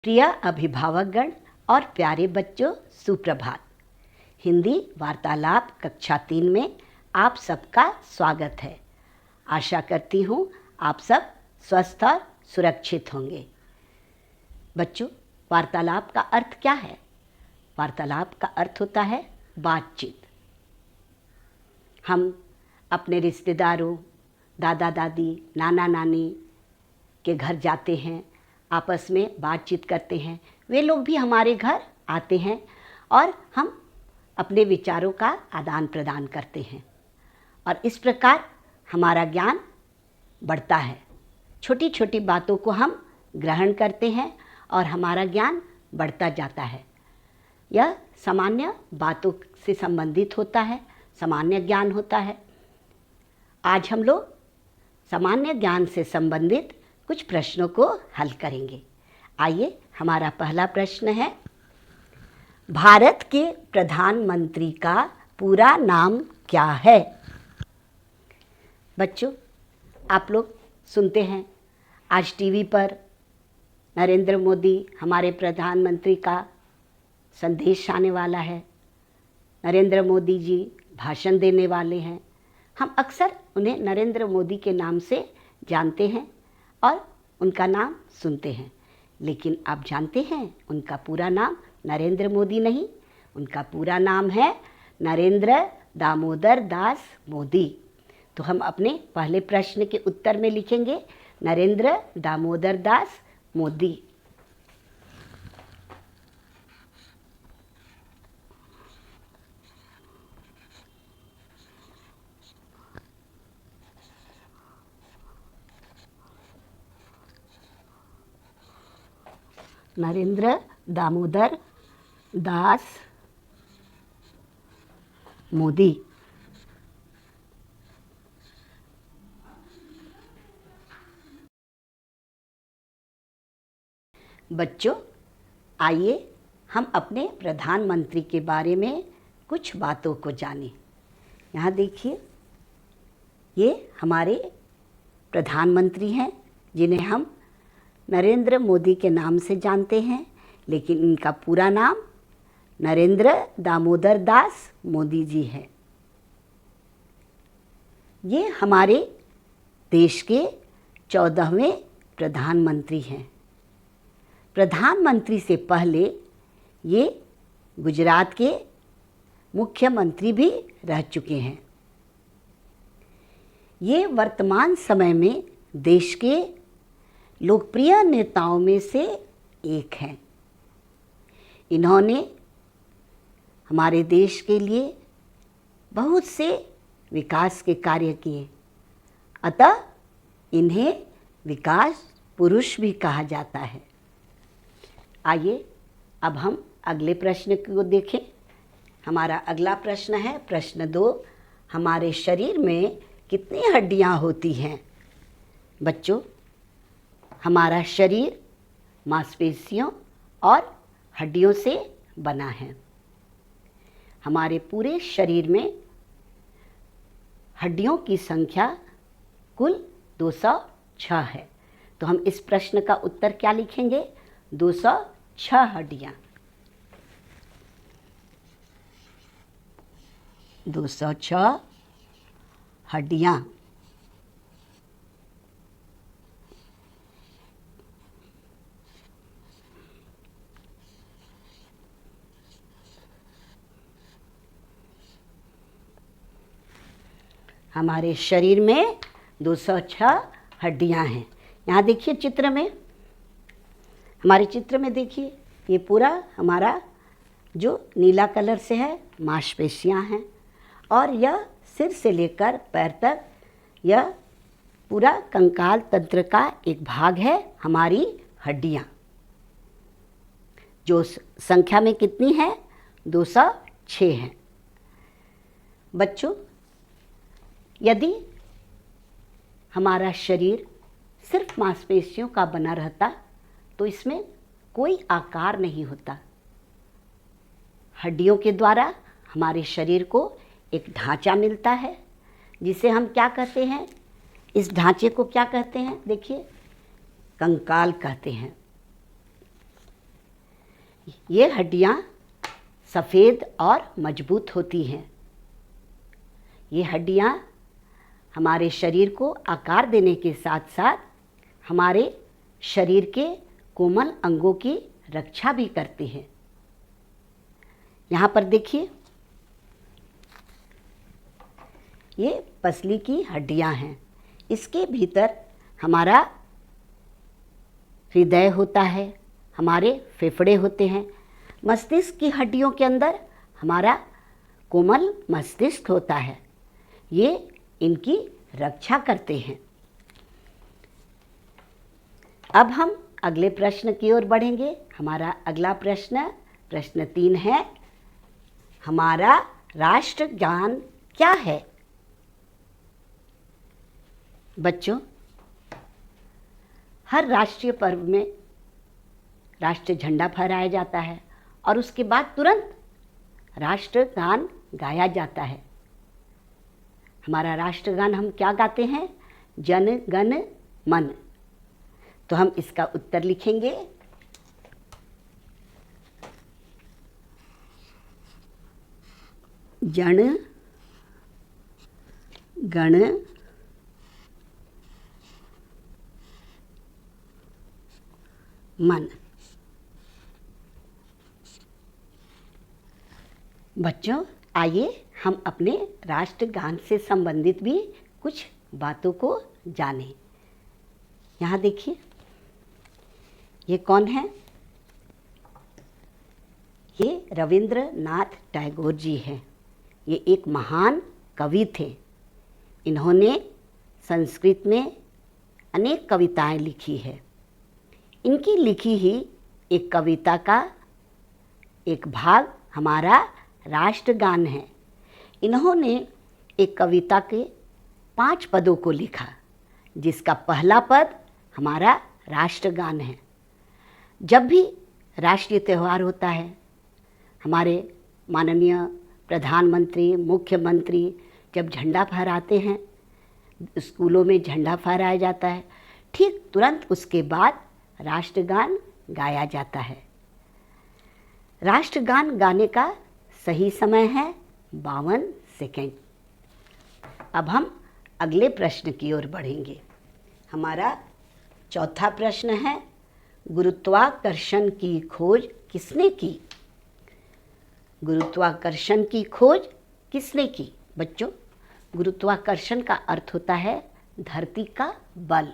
प्रिय अभिभावकगण और प्यारे बच्चों, सुप्रभात। हिंदी वार्तालाप कक्षा 3 में आप सबका स्वागत है। आशा करती हूँ आप सब स्वस्थ और सुरक्षित होंगे। बच्चों, वार्तालाप का अर्थ क्या है? वार्तालाप का अर्थ होता है बातचीत। हम अपने रिश्तेदारों, दादा दादी, नाना नानी के घर जाते हैं, आपस में बातचीत करते हैं। वे लोग भी हमारे घर आते हैं और हम अपने विचारों का आदान प्रदान करते हैं और इस प्रकार हमारा ज्ञान बढ़ता है। छोटी छोटी बातों को हम ग्रहण करते हैं और हमारा ज्ञान बढ़ता जाता है। यह सामान्य बातों से संबंधित होता है, सामान्य ज्ञान होता है। आज हम लोग सामान्य ज्ञान से संबंधित कुछ प्रश्नों को हल करेंगे। आइए, हमारा पहला प्रश्न है, भारत के प्रधानमंत्री का पूरा नाम क्या है? बच्चों, आप लोग सुनते हैं आज टीवी पर नरेंद्र मोदी हमारे प्रधानमंत्री का संदेश आने वाला है। नरेंद्र मोदी जी भाषण देने वाले हैं। हम अक्सर उन्हें नरेंद्र मोदी के नाम से जानते हैं और उनका नाम सुनते हैं, लेकिन आप जानते हैं उनका पूरा नाम नरेंद्र मोदी नहीं, उनका पूरा नाम है नरेंद्र दामोदर दास मोदी। तो हम अपने पहले प्रश्न के उत्तर में लिखेंगे नरेंद्र दामोदर दास मोदी। नरेंद्र दामोदर दास मोदी। बच्चों, आइए हम अपने प्रधानमंत्री के बारे में कुछ बातों को जानें। यहाँ देखिए, ये हमारे प्रधानमंत्री हैं जिन्हें हम नरेंद्र मोदी के नाम से जानते हैं, लेकिन इनका पूरा नाम नरेंद्र दामोदर दास मोदी जी है। ये हमारे देश के 14वें प्रधानमंत्री हैं। प्रधानमंत्री से पहले ये गुजरात के मुख्यमंत्री भी रह चुके हैं। ये वर्तमान समय में देश के लोकप्रिय नेताओं में से एक हैं। इन्होंने हमारे देश के लिए बहुत से विकास के कार्य किए, अतः इन्हें विकास पुरुष भी कहा जाता है। आइए अब हम अगले प्रश्न को देखें। हमारा अगला प्रश्न है प्रश्न 2, हमारे शरीर में कितनी हड्डियां होती हैं? बच्चों, हमारा शरीर मांसपेशियों और हड्डियों से बना है। हमारे पूरे शरीर में हड्डियों की संख्या कुल 206 है। तो हम इस प्रश्न का उत्तर क्या लिखेंगे? 206 हड्डियाँ। 206 हड्डियाँ। हमारे शरीर में 206 हड्डियां हैं। यहाँ देखिए चित्र में, हमारे चित्र में देखिए, ये पूरा हमारा जो नीला कलर से है मांसपेशियां हैं और यह सिर से लेकर पैर तक यह पूरा कंकाल तंत्र का एक भाग है हमारी हड्डियां, जो संख्या में कितनी है? 206 हैं। बच्चों, यदि हमारा शरीर सिर्फ मांसपेशियों का बना रहता तो इसमें कोई आकार नहीं होता। हड्डियों के द्वारा हमारे शरीर को एक ढांचा मिलता है, जिसे हम क्या कहते हैं? इस ढांचे को क्या कहते हैं? देखिए, कंकाल कहते हैं। ये हड्डियाँ सफ़ेद और मजबूत होती हैं। ये हड्डियाँ हमारे शरीर को आकार देने के साथ साथ हमारे शरीर के कोमल अंगों की रक्षा भी करती हैं। यहाँ पर देखिए, ये पसली की हड्डियाँ हैं। इसके भीतर हमारा हृदय होता है, हमारे फेफड़े होते हैं। मस्तिष्क की हड्डियों के अंदर हमारा कोमल मस्तिष्क होता है। ये इनकी रक्षा करते हैं। अब हम अगले प्रश्न की ओर बढ़ेंगे। हमारा अगला प्रश्न, प्रश्न 3 है, हमारा राष्ट्रगान क्या है? बच्चों, हर राष्ट्रीय पर्व में राष्ट्रीय झंडा फहराया जाता है और उसके बाद तुरंत राष्ट्रगान गाया जाता है। हमारा राष्ट्रगान हम क्या गाते हैं? जन गण मन। तो हम इसका उत्तर लिखेंगे, जन गण मन। बच्चों, आइए हम अपने राष्ट्रगान से संबंधित भी कुछ बातों को जानें। यहाँ देखिए, ये कौन है? ये रविंद्रनाथ टैगोर जी हैं। ये एक महान कवि थे। इन्होंने संस्कृत में अनेक कविताएं लिखी है। इनकी लिखी ही एक कविता का एक भाग हमारा राष्ट्रगान है। इन्होंने एक कविता के 5 पदों को लिखा, जिसका पहला पद हमारा राष्ट्रगान है। जब भी राष्ट्रीय त्यौहार होता है, हमारे माननीय प्रधानमंत्री, मुख्यमंत्री जब झंडा फहराते हैं, स्कूलों में झंडा फहराया जाता है, ठीक तुरंत उसके बाद राष्ट्रगान गाया जाता है। राष्ट्रगान गाने का सही समय है 52 सेकेंड। अब हम अगले प्रश्न की ओर बढ़ेंगे। हमारा चौथा प्रश्न है, गुरुत्वाकर्षण की खोज किसने की? गुरुत्वाकर्षण की खोज किसने की? बच्चों, गुरुत्वाकर्षण का अर्थ होता है धरती का बल।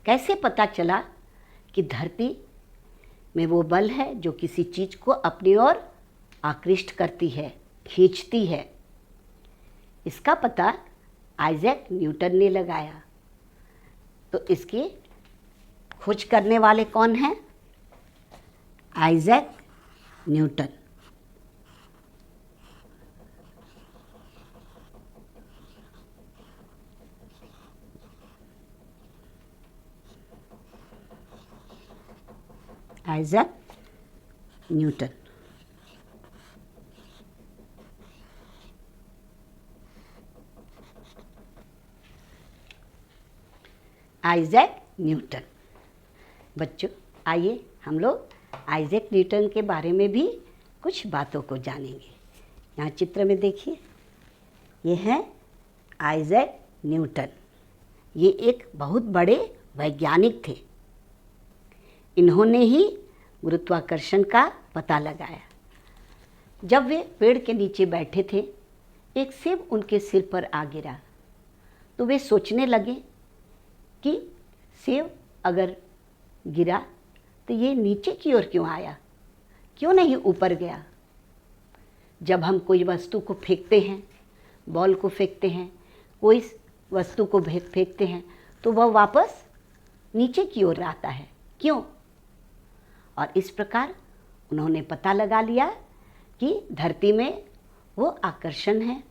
कैसे पता चला कि धरती में वो बल है जो किसी चीज़ को अपनी ओर आकृष्ट करती है, खींचती है? इसका पता आइजैक न्यूटन ने लगाया। तो इसकी खोज करने वाले कौन हैं? Isaac Newton. Isaac Newton. Isaac Newton. बच्चों, आइए हम लोग आइजैक न्यूटन के बारे में भी कुछ बातों को जानेंगे। यहाँ चित्र में देखिए, ये है आइजैक न्यूटन। ये एक बहुत बड़े वैज्ञानिक थे। इन्होंने ही गुरुत्वाकर्षण का पता लगाया। जब वे पेड़ के नीचे बैठे थे, एक सेब उनके सिर पर आ गिरा। तो वे सोचने लगे कि सेब अगर गिरा तो ये नीचे की ओर क्यों आया, क्यों नहीं ऊपर गया? जब हम कोई वस्तु को फेंकते हैं, बॉल को फेंकते हैं, कोई वस्तु को फेंकते हैं, तो वह वापस नीचे की ओर आता है। क्यों? और इस प्रकार उन्होंने पता लगा लिया कि धरती में वो आकर्षण है,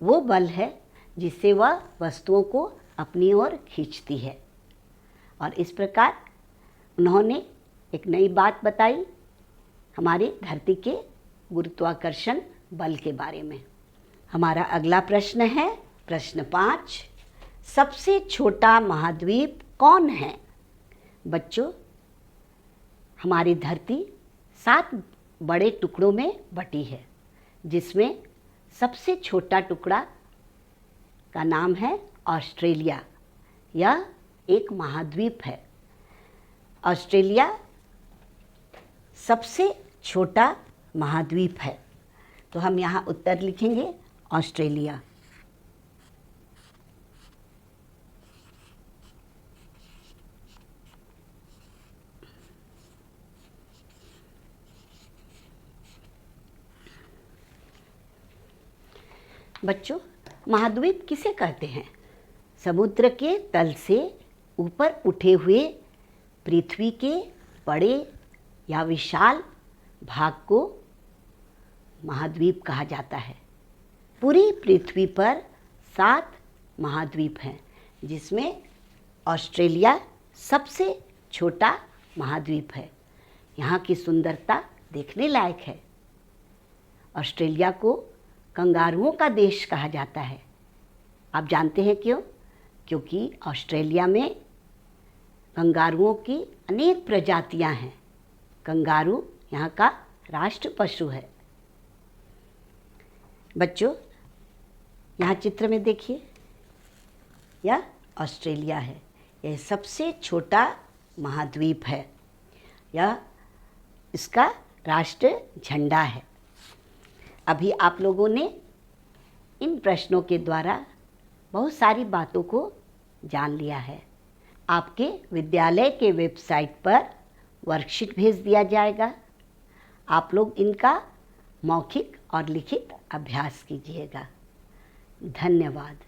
वो बल है जिससे वह वस्तुओं को अपनी ओर खींचती है। और इस प्रकार उन्होंने एक नई बात बताई हमारी धरती के गुरुत्वाकर्षण बल के बारे में। हमारा अगला प्रश्न है, प्रश्न 5, सबसे छोटा महाद्वीप कौन है? बच्चों, हमारी धरती 7 बड़े टुकड़ों में बटी है, जिसमें सबसे छोटा टुकड़ा का नाम है ऑस्ट्रेलिया। यह एक महाद्वीप है। ऑस्ट्रेलिया सबसे छोटा महाद्वीप है, तो हम यहाँ उत्तर लिखेंगे ऑस्ट्रेलिया। बच्चों, महाद्वीप किसे कहते हैं? समुद्र के तल से ऊपर उठे हुए पृथ्वी के बड़े या विशाल भाग को महाद्वीप कहा जाता है। पूरी पृथ्वी पर 7 महाद्वीप हैं, जिसमें ऑस्ट्रेलिया सबसे छोटा महाद्वीप है। यहाँ की सुंदरता देखने लायक है। ऑस्ट्रेलिया को कंगारुओं का देश कहा जाता है। आप जानते हैं क्यों? क्योंकि ऑस्ट्रेलिया में कंगारुओं की अनेक प्रजातियां हैं। कंगारू यहाँ का राष्ट्र पशु है। बच्चों, यहाँ चित्र में देखिए, यह ऑस्ट्रेलिया है। यह सबसे छोटा महाद्वीप है। यह इसका राष्ट्र झंडा है। अभी आप लोगों ने इन प्रश्नों के द्वारा बहुत सारी बातों को जान लिया है। आपके विद्यालय के वेबसाइट पर वर्कशीट भेज दिया जाएगा। आप लोग इनका मौखिक और लिखित अभ्यास कीजिएगा। धन्यवाद।